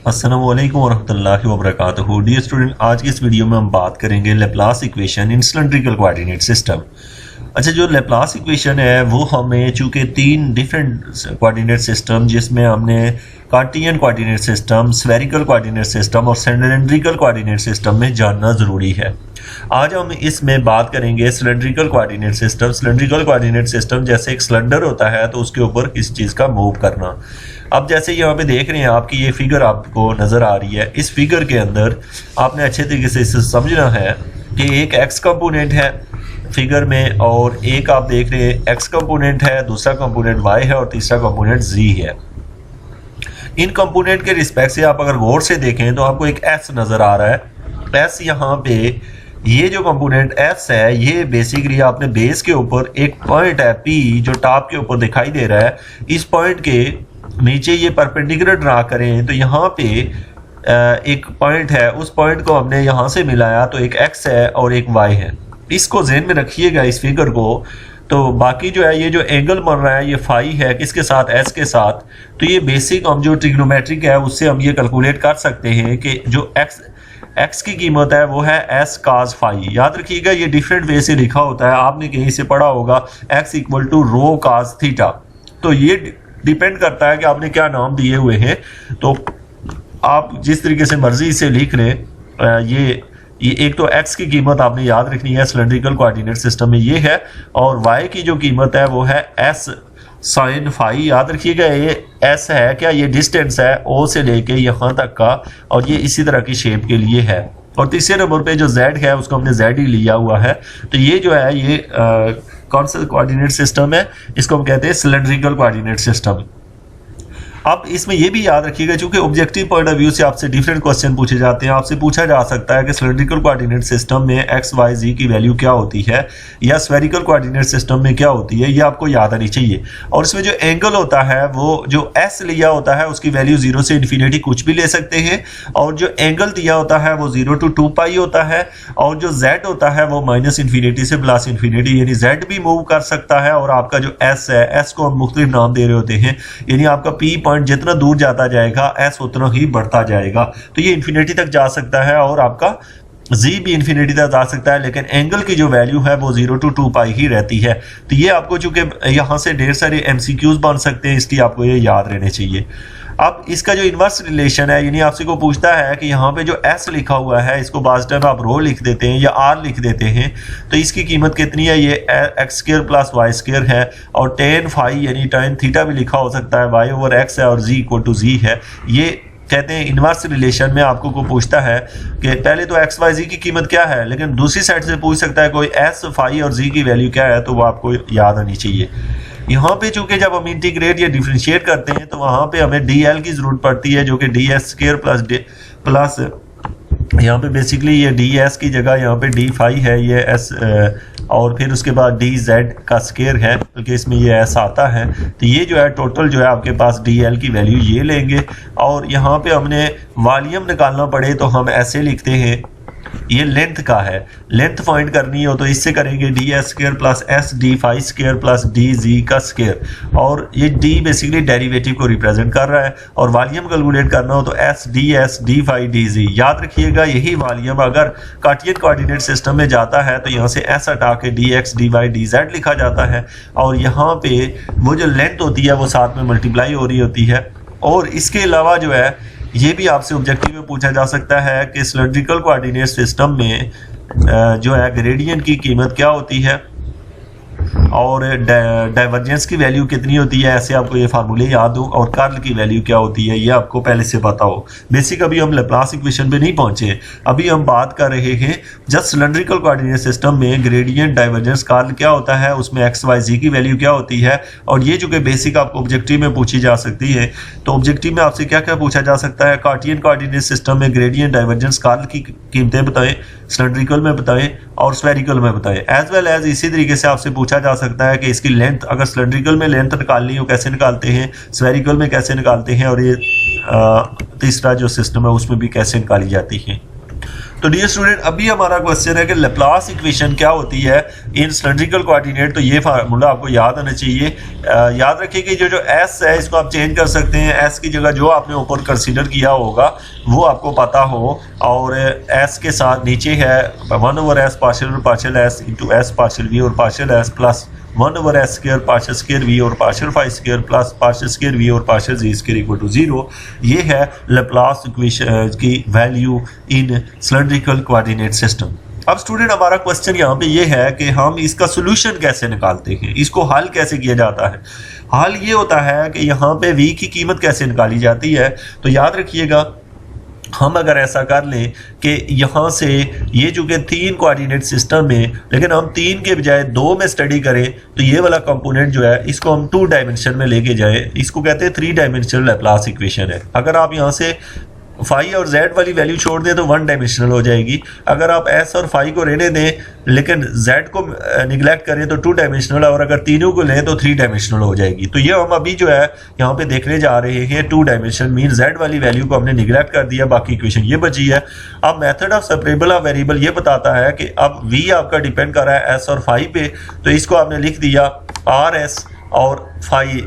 अस्सलाम वालेकुम वरहमतुल्लाहि वबरकातुहू। डियर स्टूडेंट, आज की इस वीडियो में हम बात करेंगे Laplace equation in cylindrical coordinate system. अच्छा, जो लेप्लास इक्वेशन है वो हमें चूंकि तीन डिफरेंट कोऑर्डिनेट सिस्टम जिसमें हमने cartesian coordinate system, spherical coordinate system और सिलेंड्रिकल कोऑर्डिनेट सिस्टम में जानना ज़रूरी है। आज हम इसमें बात करेंगे cylindrical coordinate system. Cylindrical coordinate system जैसे एक सिलेंडर होता है तो उसके ऊपर किसी चीज़ का मूव करना। अब जैसे यहाँ पे देख रहे हैं आपकी ये फिगर आपको नज़र आ रही है। इस फिगर के अंदर आपने अच्छे तरीके से इसे समझना है कि एक एक्स कंपोनेंट है फिगर में और एक आप देख रहे हैं एक्स कंपोनेंट है, दूसरा कंपोनेंट वाई है और तीसरा कंपोनेंट जी है। इन कंपोनेंट के रिस्पेक्ट से आप अगर गौर से देखें तो आपको एक एस नज़र आ रहा है। एस यहाँ पे ये जो कंपोनेंट एस है ये बेसिकली आपने बेस के ऊपर एक पॉइंट है पी जो टॉप के ऊपर दिखाई दे रहा है। इस पॉइंट के नीचे ये परपेंडिकुलर ड्रा करें तो यहाँ पे एक पॉइंट है, उस पॉइंट को हमने यहाँ से मिलाया तो एक एक्स है और एक वाई है। इसको ज़हन में रखिएगा इस फिगर को। तो बाकी जो है ये जो एंगल बन रहा है ये फाई है किसके साथ, एस के साथ। तो ये बेसिक हम जो ट्रिग्नोमेट्रिक है उससे हम ये कैलकुलेट कर सकते हैं कि जो एक्स की कीमत है वो है एस काज फाई। याद रखिएगा ये डिफरेंट वे से लिखा होता है, आपने कहीं से पढ़ा होगा x equal to rho cos theta. तो ये डिपेंड करता है कि आपने क्या नाम दिए हुए हैं। तो आप जिस तरीके से मर्जी इसे लिख लें। ये एक तो x की कीमत आपने याद रखनी है सिलेंड्रिकल कोऑर्डिनेट सिस्टम में ये है, और y की जो कीमत है वो है s साइन फाई। याद रखिएगा ये s है क्या, ये डिस्टेंस है o से लेके यहाँ तक का, और ये इसी तरह की शेप के लिए है। और तीसरे नंबर पे जो z है उसको हमने z ही लिया हुआ है। तो ये जो है ये कौन सा कोऑर्डिनेट सिस्टम है, इसको हम कहते हैं सिलेंड्रिकल कोऑर्डिनेट सिस्टम। अब इसमें यह भी याद रखिएगा क्योंकि ऑब्जेक्टिव पॉइंट ऑफ व्यू से आपसे डिफरेंट क्वेश्चन पूछे जाते हैं। आपसे पूछा जा सकता है कि सिलेंड्रिकल कोऑर्डिनेट सिस्टम में एक्स वाई जी की वैल्यू क्या होती है या स्फेरिकल कोऑर्डिनेट सिस्टम में क्या होती है, ये आपको याद आनी चाहिए। और इसमें जो एंगल होता है वो जो एस लिया होता है उसकी वैल्यू 0 से इन्फिनिटी कुछ भी ले सकते हैं, और जो एंगल दिया होता है वो 0 to 2 पाई होता है, और जो जेड होता है वो माइनस इन्फिनिटी से प्लस इन्फिनिटी, यानी जेड भी मूव कर सकता है। और आपका जो एस है, एस को हम मुख्तलिफ नाम दे रहे होते हैं, यानी आपका पी जितना दूर जाता जाएगा एस उतना ही बढ़ता जाएगा। तो ये इन्फिनिटी तक जा सकता है और आपका जी भी इन्फिनिटी तक जा सकता है, लेकिन एंगल की जो वैल्यू है वो 0 to 2 पाई ही रहती है। तो ये आपको चूंकि यहाँ से ढेर सारे एमसीक्यूज बन सकते हैं इसलिए आपको ये याद रहने चाहिए। अब इसका जो इनवर्स रिलेशन है, यानी आपसे को पूछता है कि यहाँ पे जो s लिखा हुआ है इसको बाज़ टाइम आप रो लिख देते हैं या r लिख देते हैं, तो इसकी कीमत कितनी है, ये x square plus y square है। और टेन फाई यानी टेन थीटा भी लिखा हो सकता है, y ओवर x है और z इक्वल टू z है। ये कहते हैं इनवर्स रिलेशन में आपको को पूछता है कि पहले तो एक्स वाई जी की कीमत क्या है, लेकिन दूसरी साइड से पूछ सकता है कोई एस फाई और जी की वैल्यू क्या है, तो वो आपको याद आनी चाहिए। यहाँ पे चूंकि जब हम इंटीग्रेट या डिफरेंशिएट करते हैं तो वहाँ पे हमें डी एल की जरूरत पड़ती है जो कि डी एस स्क्वायर प्लस यहाँ पे बेसिकली ये डी एस की जगह यहाँ पे डी फाई है ये एस, और फिर उसके बाद डी जेड का स्क्वायर है बल्कि इसमें ये एस आता है। तो ये जो है टोटल जो है आपके पास डी एल की वैल्यू ये लेंगे, और यहाँ पे हमने वॉल्यूम निकालना पड़े तो हम ऐसे लिखते हैं, ये लेंथ का है, लेंथ फाइंड करनी हो तो इससे करेंगे d s square plus s d phi square plus d g का स्क्वायर, और ये डी बेसिकली डेरिवेटिव को रिप्रेजेंट कर रहा है। और वॉल्यूम कैलकुलेट करना हो तो s d phi d g. याद रखिएगा यही वॉल्यूम अगर कार्टियन कोऑर्डिनेट सिस्टम में जाता है तो यहाँ से एस हटा के d x d y d z लिखा जाता है, और यहाँ पे वो जो लेंथ होती है वो साथ में मल्टीप्लाई हो रही होती है। और इसके अलावा जो है ये भी आपसे ऑब्जेक्टिव में पूछा जा सकता है कि सिलेंड्रिकल कोऑर्डिनेट सिस्टम में जो है ग्रेडियंट की कीमत क्या होती है और डाइवर्जेंस की वैल्यू कितनी होती है, ऐसे आपको ये फार्मूले याद हो, और कर्ल की वैल्यू क्या होती है ये आपको पहले से पता हो। बेसिक अभी हम लेप्लास इक्वेशन पे नहीं पहुंचे, अभी हम बात कर रहे हैं जस्ट सिलेंड्रिकल कोऑर्डिनेट सिस्टम में ग्रेडियंट डाइवर्जेंस कर्ल क्या होता है, उसमें एक्स वाई जी की वैल्यू क्या होती है। और ये जो कि बेसिक आपको ऑब्जेक्टिव में पूछी जा सकती है, तो ऑब्जेक्टिव में आपसे क्या क्या पूछा जा सकता है, कार्टियन कोऑर्डिनेट सिस्टम में ग्रेडियंट डाइवर्जेंस कर्ल की कीमतें बताएं, सिलेंड्रिकल में बताएं और स्फेरिकल में बताएं। एज वेल एज इसी तरीके से आपसे पूछा जा सकता है कि इसकी लेंथ, अगर सिलेंड्रिकल में लेंथ निकालनी हो कैसे निकालते हैं, स्फेरिकल में कैसे निकालते हैं, और ये तीसरा जो सिस्टम है उसमें भी कैसे निकाली जाती है। तो डियर स्टूडेंट, अभी हमारा क्वेश्चन है कि लैप्लास इक्वेशन क्या होती है इन सिलेंड्रिकल कोऑर्डिनेट। तो ये फार्मूला आपको याद होना चाहिए। याद रखिए कि जो एस है इसको आप चेंज कर सकते हैं। एस की जगह जो आपने ऊपर कंसीडर किया होगा वो आपको पता हो, और एस के साथ नीचे है 1/s partial s into s partial v और partial s plus 1/s square partial square v और partial phi square plus partial square v और partial z square equal to 0। ये है लैप्लास इक्वेशन की value in cylindrical coordinate system. अब student, हमारा question यहाँ पे ये है कि हम इसका सोल्यूशन कैसे निकालते हैं, इसको हल कैसे किया जाता है। हल ये होता है कि यहाँ पे v की कीमत कैसे निकाली जाती है। तो याद रखिएगा, हम अगर ऐसा कर लें कि यहाँ से ये चूँकि 3 कोऑर्डिनेट सिस्टम है, लेकिन हम 3 के बजाय 2 में स्टडी करें, तो ये वाला कंपोनेंट जो है इसको हम 2 डायमेंशन में लेके जाएं। इसको कहते हैं 3 डायमेंशनल लैप्लास इक्वेशन है। अगर आप यहाँ से फाई और जेड वाली वैल्यू छोड़ दें तो 1 डायमेंशनल हो जाएगी। अगर आप एस और फाई को रहने दें लेकिन जेड को निगलेक्ट करें तो 2 डायमेंशनल, और अगर तीनों को लें तो 3 डायमेंशनल हो जाएगी। तो ये हम अभी जो है यहाँ पे देखने जा रहे हैं 2 डायमेंशनल, मीन जेड वाली वैल्यू को हमने निगलेक्ट कर दिया, बाकी इक्वेशन ये बची है। अब method of separable of variable ये बताता है कि अब वी आपका डिपेंड कर रहा है एस और फाई पे, तो इसको आपने लिख दिया आर एस और फाई।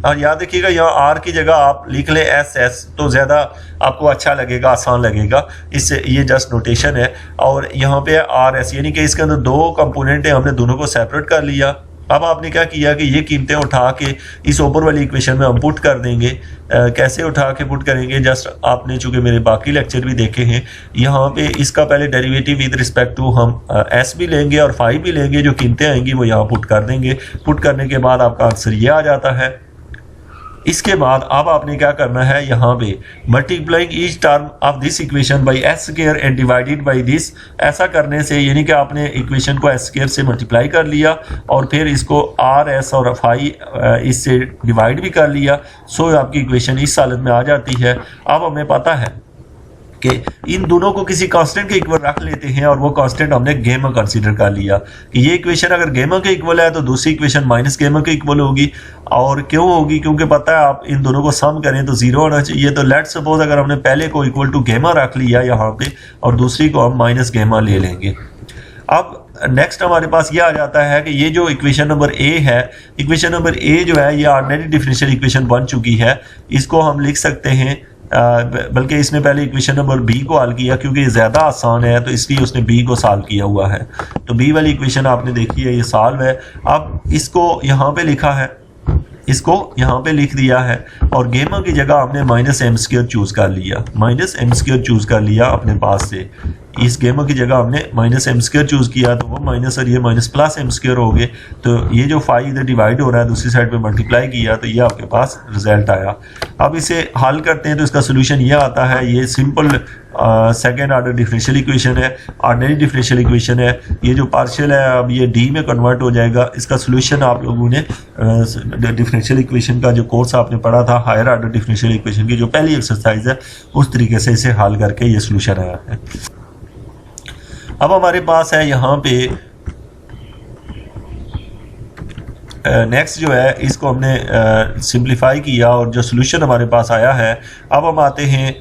और याद रखिएगा यहाँ आर की जगह आप लिख लें एस एस, तो ज़्यादा आपको अच्छा लगेगा, आसान लगेगा। इससे ये जस्ट नोटेशन है। और यहाँ पे आर एस, यानी कि इसके अंदर 2 कंपोनेंट है, हमने दोनों को सेपरेट कर लिया। अब आपने क्या किया कि ये कीमतें उठा के इस ऊपर वाली इक्वेशन में हम पुट कर देंगे। कैसे उठा के पुट करेंगे, जस्ट आपने चूंकि मेरे बाकी लेक्चर भी देखे हैं, यहाँ पे इसका पहले डेरिवेटिव विद रिस्पेक्ट टू हम एस भी लेंगे और फाई भी लेंगे, जो कीमतें आएंगी वो यहाँ पुट कर देंगे। पुट करने के बाद आपका आंसर ये आ जाता है। इसके बाद अब आपने क्या करना है, यहाँ पे multiplying each term of this equation by S square and divided by this. ऐसा करने से यानी कि आपने इक्वेशन को एस स्क्वायर से मल्टीप्लाई कर लिया और फिर इसको आर एस और फाई इससे डिवाइड भी कर लिया। सो आपकी इक्वेशन इस हालत में आ जाती है। अब हमें पता है कि इन दोनों को किसी कांस्टेंट के इक्वल रख लेते हैं, और वो कांस्टेंट हमने गेमा कंसीडर कर लिया कि ये इक्वेशन अगर गेमा के इक्वल है तो दूसरी इक्वेशन माइनस गेमा के इक्वल होगी। और क्यों होगी, क्योंकि पता है आप इन दोनों को सम करें तो 0 होना चाहिए। तो लेट्स सपोज अगर हमने पहले को इक्वल टू गेमा रख लिया यहाँ पे और दूसरी को हम माइनस गेमा ले लेंगे। अब नेक्स्ट हमारे पास ये आ जाता है कि ये जो इक्वेशन नंबर ए है, इक्वेशन नंबर ए जो है ये ऑर्डिनरी डिफरेंशियल इक्वेशन बन चुकी है। इसको हम लिख सकते हैं, बल्कि इसने पहले इक्वेशन नंबर बी को हल किया क्योंकि ज़्यादा आसान है, तो इसलिए उसने बी को सॉल्व किया हुआ है। तो बी वाली इक्वेशन आपने देखी है, ये सॉल्व है। अब इसको यहाँ पे लिखा है, इसको यहाँ पे लिख दिया है, और गेमा की जगह हमने माइनस एम स्क्वायर चूज कर लिया, माइनस एम स्क्वायर चूज कर लिया अपने पास से। इस गेमा की जगह हमने माइनस एम स्क्वायर चूज किया, तो वो माइनस और ये माइनस प्लस एम स्क्वायर हो गए। तो ये जो फाई इधर डिवाइड हो रहा है दूसरी साइड पे मल्टीप्लाई किया, तो ये आपके पास रिजल्ट आया। अब इसे हल करते हैं तो इसका सोल्यूशन ये आता है। ये simple second order differential equation है, ऑर्डिनरी डिफरेंशियल इक्वेशन है। ये जो पार्शियल है अब ये डी में कन्वर्ट हो जाएगा। इसका सोल्यूशन आप लोगों ने डिफरेंशियल इक्वेशन का जो कोर्स आपने पढ़ा था, हायर ऑर्डर डिफरेंशियल इक्वेशन की जो पहली एक्सरसाइज है, उस तरीके से इसे हल करके ये सोल्यूशन आया है। अब हमारे पास है यहाँ पे नेक्स्ट जो है, इसको हमने सिंप्लीफाई किया और जो सोल्यूशन हमारे पास आया है। अब हम आते हैं,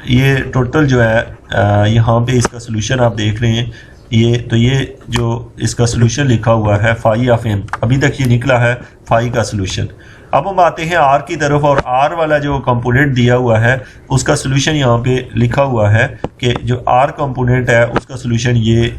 ये टोटल जो है यहाँ पे इसका सोल्यूशन आप देख रहे हैं, ये जो इसका सोल्यूशन लिखा हुआ है फाई ऑफ एम, अभी तक ये निकला है फाई का सोल्यूशन। अब हम आते हैं आर की तरफ, और आर वाला जो कंपोनेंट दिया हुआ है उसका सोल्यूशन यहाँ पे लिखा हुआ है कि जो आर कंपोनेंट है उसका सोल्यूशन ये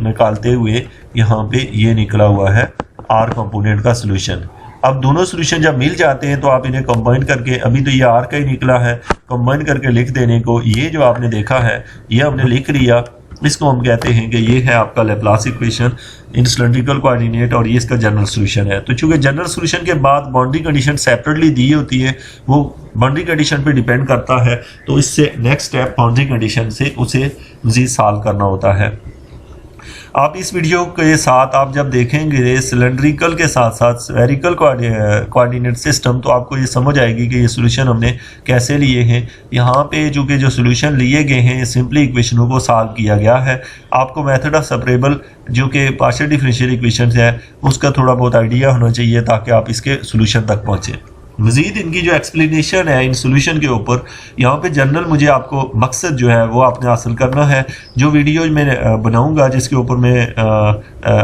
निकालते हुए यहाँ पे ये निकला हुआ है आर कंपोनेंट का सोल्यूशन। अब दोनों सोल्यूशन जब मिल जाते हैं तो आप इन्हें कंबाइन करके, अभी तो ये आर का ही निकला है, कंबाइन करके लिख देने को, ये जो आपने देखा है ये हमने लिख लिया। इसको हम कहते हैं कि ये है आपका Laplace equation in cylindrical coordinate, और ये इसका जनरल सॉल्यूशन है। तो चूंकि जनरल सॉल्यूशन के बाद बाउंड्री कंडीशन सेपरेटली दी होती है, वो बाउंड्री कंडीशन पे डिपेंड करता है, तो इससे नेक्स्ट स्टेप बाउंड्री कंडीशन से उसे मज़ीद सॉल्व करना होता है। आप इस वीडियो के साथ आप जब देखेंगे सिलेंड्रिकल के साथ साथ स्फेरिकल कोऑर्डिनेट सिस्टम, तो आपको ये समझ आएगी कि ये सोल्यूशन हमने कैसे लिए हैं। यहाँ पे चूँकि जो सोल्यूशन लिए गए हैं सिंपली इक्वेशनों को सॉल्व किया गया है। आपको मेथड ऑफ सेपरेबल जो कि पार्शियल डिफरेंशियल इक्वेशन है उसका थोड़ा बहुत आइडिया होना चाहिए ताकि आप इसके सोल्यूशन तक पहुँचें। मज़ीद इनकी जो एक्सप्लेनेशन है इन सोल्यूशन के ऊपर, यहाँ पे जनरल मुझे आपको मकसद जो है वो आपने हासिल करना है। जो वीडियो मैं बनाऊंगा जिसके ऊपर मैं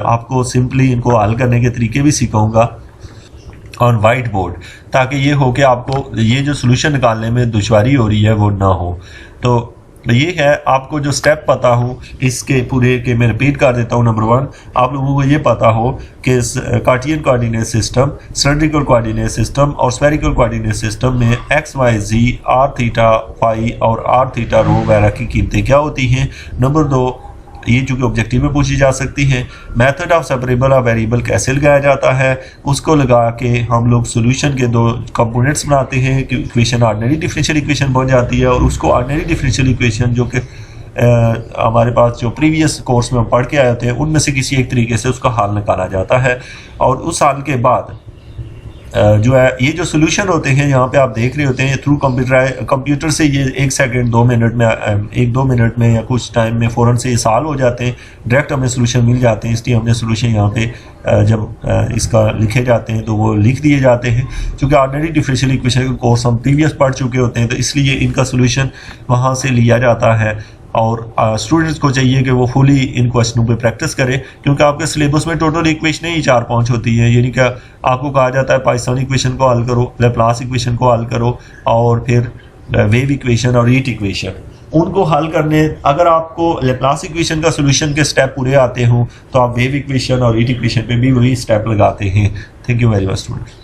आपको सिंपली इनको हल करने के तरीके भी सिखाऊंगा ऑन वाइट बोर्ड, ताकि ये हो कि आपको ये जो सोल्यूशन निकालने में दुश्वारी हो रही है वो ना हो। तो ये है, आपको जो स्टेप पता हो इसके पूरे के मैं रिपीट कर देता हूँ। नंबर 1, आप लोगों को ये पता हो कि Cartesian coordinate system, cylindrical coordinate system और स्फेरिकल कोऑर्डिनेट सिस्टम में x y z, r theta phi और आर थीटा रो वगैरह की कीमतें क्या होती हैं। नंबर 2, ये चूँकि ऑब्जेक्टिव में पूछी जा सकती है, method of separable of variable कैसे लगाया जाता है, उसको लगा के हम लोग सॉल्यूशन के 2 कंपोनेंट्स बनाते हैं कि इक्वेशन ऑर्डिनरी डिफरेंशियल इक्वेशन बन जाती है, और उसको ऑर्डिनरी डिफरेंशियल इक्वेशन जो कि हमारे पास जो प्रीवियस कोर्स में हम पढ़ के आए थे उनमें से किसी एक तरीके से उसका हल निकाला जाता है। और उस हल के बाद जो है ये जो सोल्यूशन होते हैं यहाँ पे आप देख रहे होते हैं थ्रू कंप्यूटर से ये 1 सेकंड 2 मिनट में 1-2 मिनट में या कुछ टाइम में फ़ौरन से ये सॉल्व हो जाते हैं, डायरेक्ट हमें सोल्यूशन मिल जाते हैं। इसलिए हमने सोल्यूशन यहाँ पे जब इसका लिखे जाते हैं तो वो लिख दिए जाते हैं। क्योंकि ऑर्डिनरी डिफरेंशियल इक्वेशन का कोर्स हम प्रीवियस पढ़ चुके होते हैं तो इसलिए इनका सोल्यूशन वहाँ से लिया जाता है। और स्टूडेंट्स को चाहिए कि वो फुली इन क्वेश्चनों पे प्रैक्टिस करें, क्योंकि आपके सिलेबस में टोटल इक्वेशन ही 4-5 होती है। यानी कि आपको कहा जाता है पाइथन इक्वेशन को हल करो, लैप्लास इक्वेशन को हल करो और फिर वेव इक्वेशन और हीट इक्वेशन, उनको हल करने अगर आपको लैप्लास इक्वेशन का सोल्यूशन के स्टेप पूरे आते हों तो आप वेव इक्वेशन और हीट इक्वेशन पे भी वही स्टेप लगाते हैं। Thank you very much students.